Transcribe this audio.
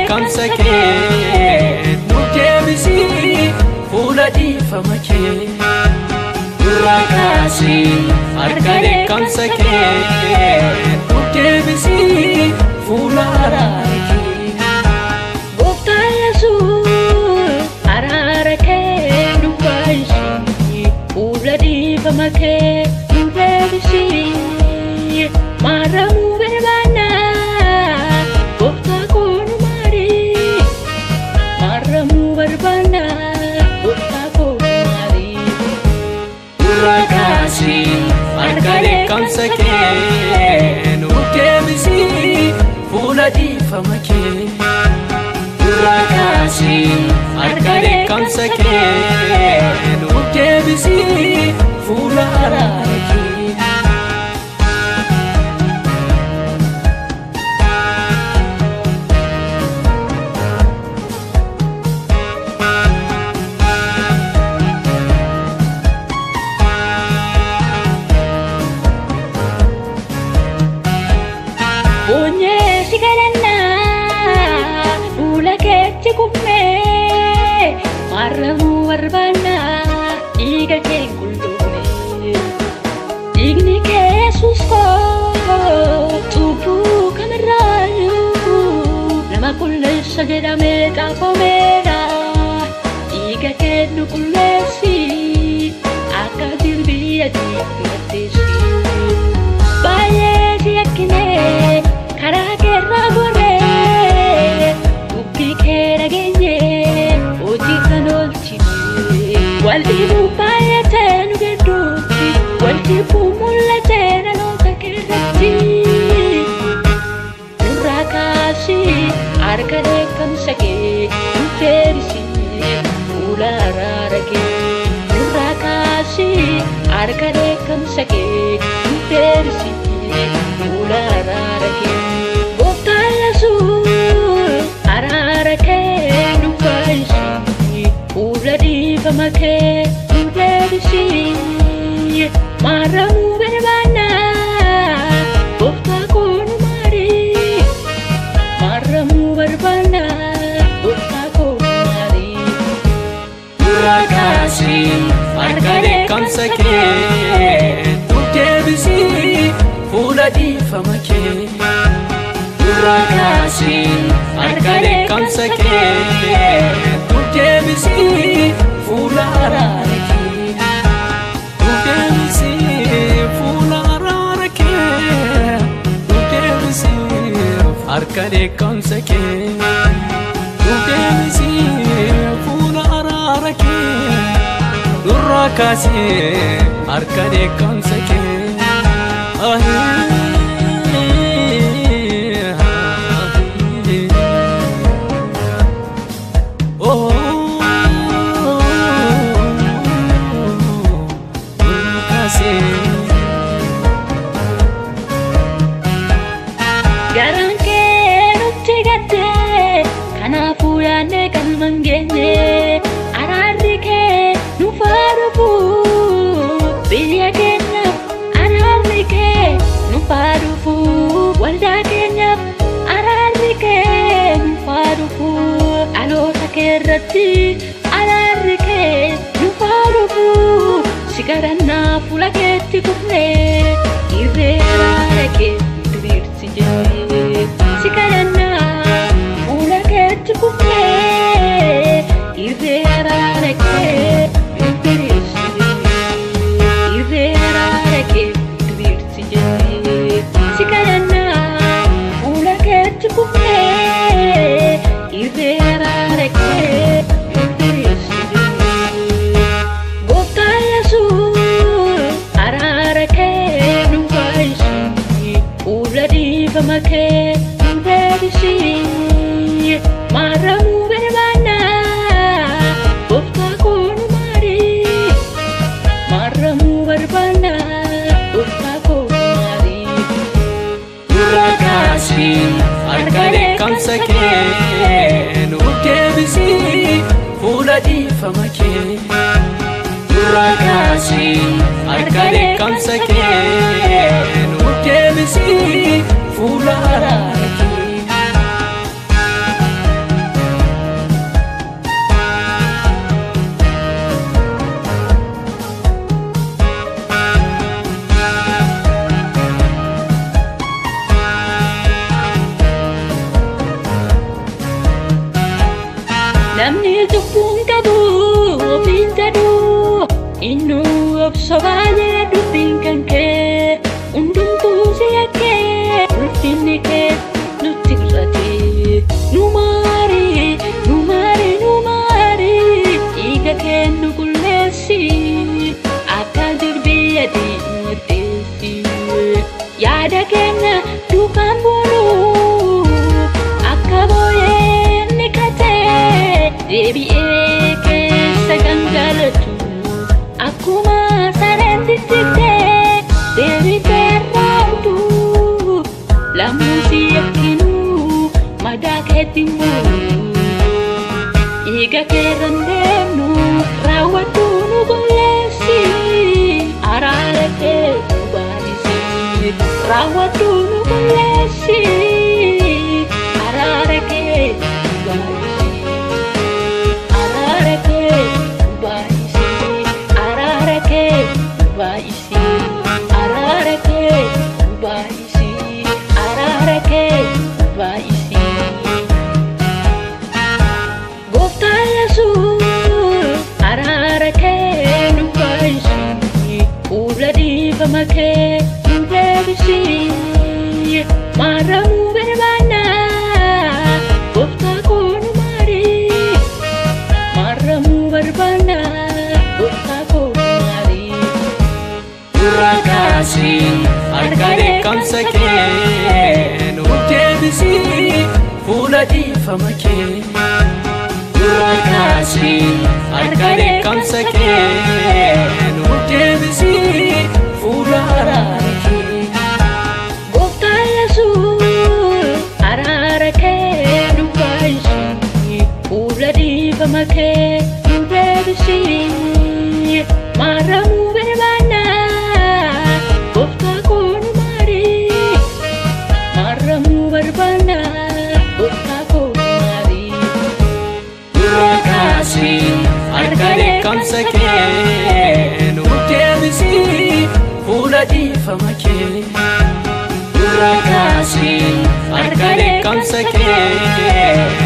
dheekkamsa kee nu deebisii fuula dhiifama kee nurraa kaasii harka dheekkamsa kee nu deebisii fuula araara kee Gooftaa Yesuus araara kee nu baay'isii fuula dhiifama kee nu deebisii maaramuu barbaanna gooftaa koo nu maarii maaramuu barbaanna gooftaa koo nu maarii nurraa kaasii harka dheekkamsa kee nu deebisii fuula dhiifama kee nurraa kaasii harka dheekkamsa kee nu deebisii fuula araara kee Onye sigalanna fuula keetti kummee maaramuu barbaanna dhiiga kee qulqullumee dhiigni kee Yesuus koo cubbuu kamirraayyuu nama qulleessa jedhamee xaafameera dhiiga kee nu qulleessi akka dilbii adii filatteessi baay'ee si yakkinee karaa keerraa gorree dubbii kee dhageenyee hojii kan oolchine waldhiibuu baay'atee nu gidduutti waldhiibuu mul'atee dhaloota keerratti nurraa kaasii harka dheekkamsa kee nu deebisii fuula araara kee nurraa kaasii harka dheekkamsa kee nu deebisii fuula araara kee Gooftaa Yesuus araara kee nu baay'isii fuula dhiifama kee nu deebisii maaramuu barbaanna gooftaa koo nu maarii maaramuu barbaanna gooftaa koo nu maarii nurraa kaasii harka dheekkamsa kee nu deebisii fuula dhiifama kee nurraa kaasii harka dheekkamsa kee nu deebisii fuula araara kee nu deebisii fuula araara kee nu deebisii harka dheekkamsa kee nu deebisii fuula araara kee nurraa kaasii harka dheekkamsa kee garaan kee nutti gaddee kanaafuu yaadnee qalman geenye araarri kee nu faarufu biyya keenyaaf araarri kee nu faarufu waldaa keenyaaf araarri kee nu faarufu dhaloota keerratti araarri kee nu faarufu si garannaa fuula keetti kufnee irree araara kee diriirsi jennee si garannaa fuula keetti kufnee irree araara kee diriirsi jennee irree araara kee diriirsi jennee si garannaa fuula keetti kufnee irree araara kee diriirsi jennee Gooftaa Yesuus araara kee nu baay'isii fuula dhiifama kee nu deebisii maaramuu barbaanna gooftaa koo nu maarii maaramuu barbaanna gooftaa koo nu maarii nurraa kaasii harka dheekkamsa kee nu deebisii fuula dhiifama kee nurraa kaasii harka dheekkamsa kee nu deebisii fuula araara kee namni cubbuun qabu ofiin jedhu innuu obsobaalee dubbiin kan kee hundumtuu si yakkee ulfinni kee nutti irratee nu maari dhiiga kee nu qulleessi akka jirbii adii murteessi yaada keenya duukaan boonu akka booyee ni katee deebi'ee keessa gangalatu akkuma sareen tiksitee deebitee raawwatu lammuu si yakkinu madaa keetti muru dhiiga keerran deemnu raawwatu nu qulleessi araara kee nu baay'isi raawwatu nu qulleessi araara kee nu baay'isi araara kee nu baay'isi araara kee nu baay'isi araara kee nu baay'isi araara kee nu baay'isi Gooftaan Yesuus araara kee nu baay'isi fuula dhiifama kee nu deebisi maaramuu barbaanna Gooftaa koo nu maari maaramuu barbaanna Gooftaa koo nu maari Dura kaasi harka dheekkamsa kee nu deebisi fuula dhiifama kee Dura kaasi harka dheekkamsa kee nu deebisi fuula araara kee Gooftaan Yesuus araara kee nu baay'isi fuula dhiifama kee nu deebisi maaramuu barbaanna Gooftaa koo nu maari maaramuu barbaanna Gooftaa koo nu maari Dura kaasi harka dheekkamsa kee nu deebisi fuula dhiifama kee Dura kaasi harka dheekkamsa kee